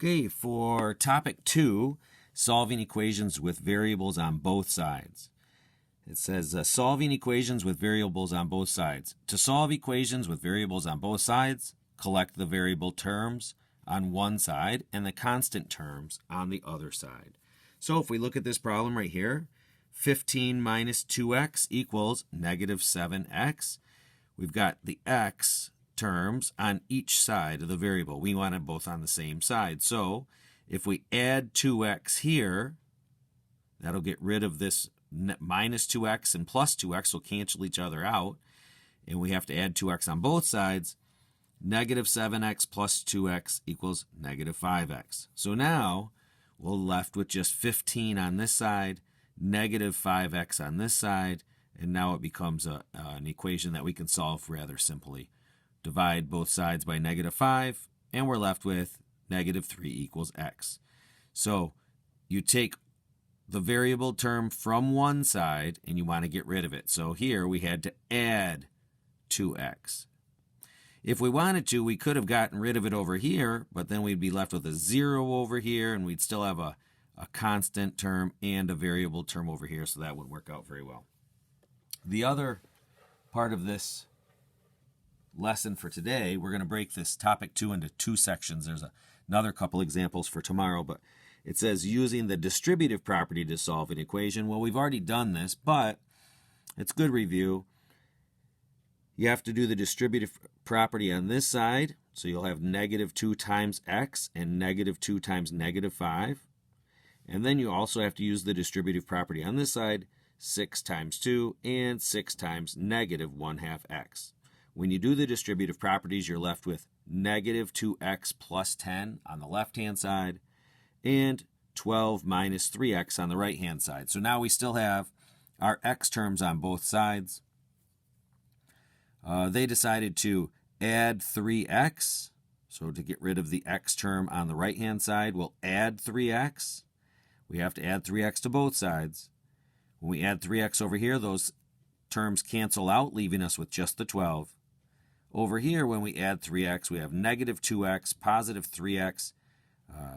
Okay, for topic 2, solving equations with variables on both sides. It says solving equations with variables on both sides. To solve equations with variables on both sides, collect the variable terms on one side and the constant terms on the other side. So if we look at this problem right here, 15 minus 2x equals negative 7x. We've got the x terms on each side of the variable. We want them both on the same side. So if we add 2x here, that'll get rid of this minus 2x and plus 2x will cancel each other out. And we have to add 2x on both sides. Negative 7x plus 2x equals negative 5x. So now we're left with just 15 on this side, negative 5x on this side, and now it becomes an equation that we can solve rather simply. Divide both sides by negative 5, and we're left with negative 3 equals x. So you take the variable term from one side, and you want to get rid of it. So here we had to add 2x. If we wanted to, we could have gotten rid of it over here, but then we'd be left with a 0 over here, and we'd still have a constant term and a variable term over here, so that wouldn't work out very well. The other part of this lesson for today, we're going to break this topic 2 into 2 sections. There's another couple examples for tomorrow, but it says using the distributive property to solve an equation. Well, we've already done this, but it's good review. You have to do the distributive property on this side, so you'll have negative 2 times x and negative 2 times negative 5. And then you also have to use the distributive property on this side, 6 times 2 and 6 times negative 1/2 x. When you do the distributive properties, you're left with negative 2x plus 10 on the left-hand side and 12 minus 3x on the right-hand side. So now we still have our x terms on both sides. They decided to add 3x. So to get rid of the x term on the right-hand side, we'll add 3x. We have to add 3x to both sides. When we add 3x over here, those terms cancel out, leaving us with just the 12. Over here, when we add 3x, we have negative 2x, positive 3x,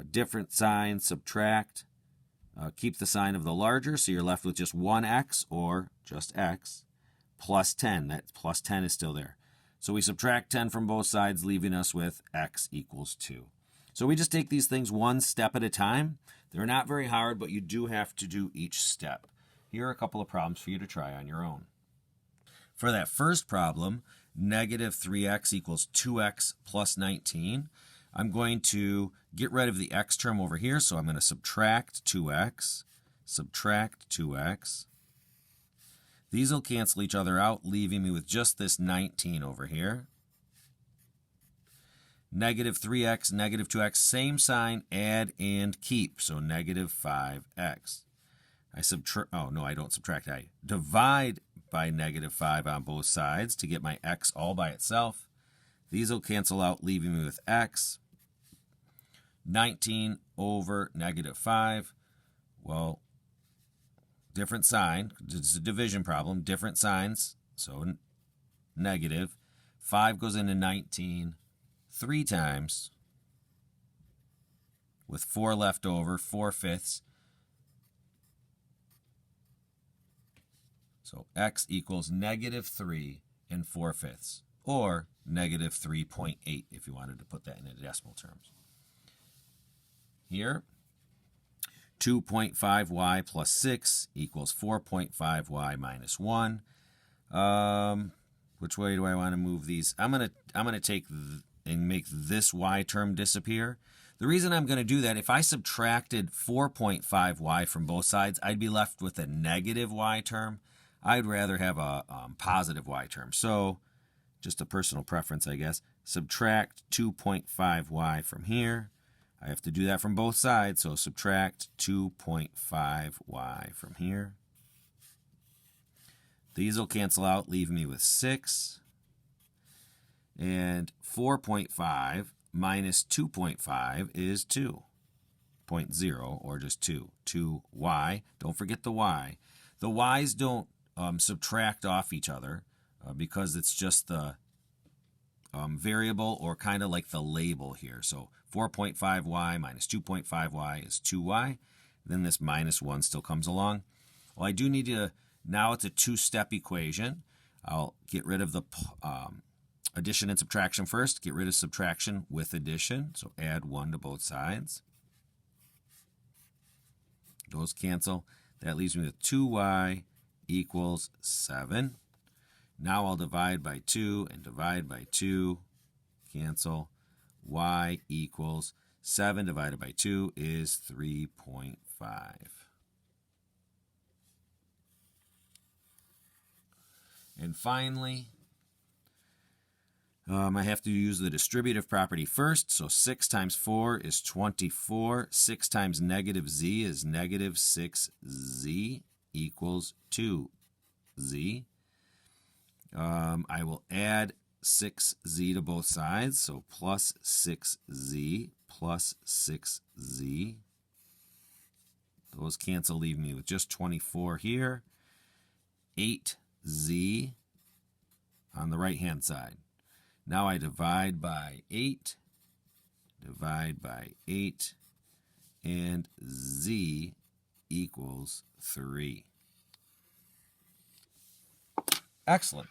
different signs, subtract, keep the sign of the larger, so you're left with just 1x or just x, plus 10. That plus 10 is still there. So we subtract 10 from both sides, leaving us with x equals 2. So we just take these things one step at a time. They're not very hard, but you do have to do each step. Here are a couple of problems for you to try on your own. For that first problem, negative 3x equals 2x plus 19. I'm going to get rid of the x term over here, so I'm going to subtract 2x, subtract 2x. These will cancel each other out, leaving me with just this 19 over here. Negative 3x, negative 2x, same sign, add and keep, so negative 5x. I don't subtract, I divide by negative 5 on both sides to get my x all by itself. These will cancel out, leaving me with x. 19 over negative 5. Well, different sign. It's a division problem. Different signs. So negative. 5 goes into 19 3 times with 4 left over, 4/5. So x equals negative 3 and 4/5, or negative 3.8 if you wanted to put that in decimal terms. Here, 2.5y plus 6 equals 4.5y minus 1. Which way do I want to move these? I'm gonna take and make this y term disappear. The reason I'm going to do that, if I subtracted 4.5y from both sides, I'd be left with a negative y term. I'd rather have a positive y term. So, just a personal preference, I guess. Subtract 2.5y from here. I have to do that from both sides, so subtract 2.5y from here. These will cancel out, leaving me with 6. And 4.5 minus 2.5 is 2.0, or just 2. 2y. Don't forget the y. The y's don't subtract off each other because it's just the variable, or kind of like the label here. So 4.5y minus 2.5y is 2y. Then this minus 1 still comes along. Well, I do need to, now it's a two-step equation. I'll get rid of the addition and subtraction first. Get rid of subtraction with addition. So add 1 to both sides. Those cancel. That leaves me with 2y equals 7. Now I'll divide by 2 and divide by 2. Cancel. Y equals 7 divided by 2 is 3.5. And finally, I have to use the distributive property first. So 6 times 4 is 24. 6 times negative z is negative 6z equals 2z. I will add 6z to both sides. So plus 6z plus 6z. Those cancel, leave me with just 24 here. 8z on the right-hand side. Now I divide by 8, and z equals 3. Excellent.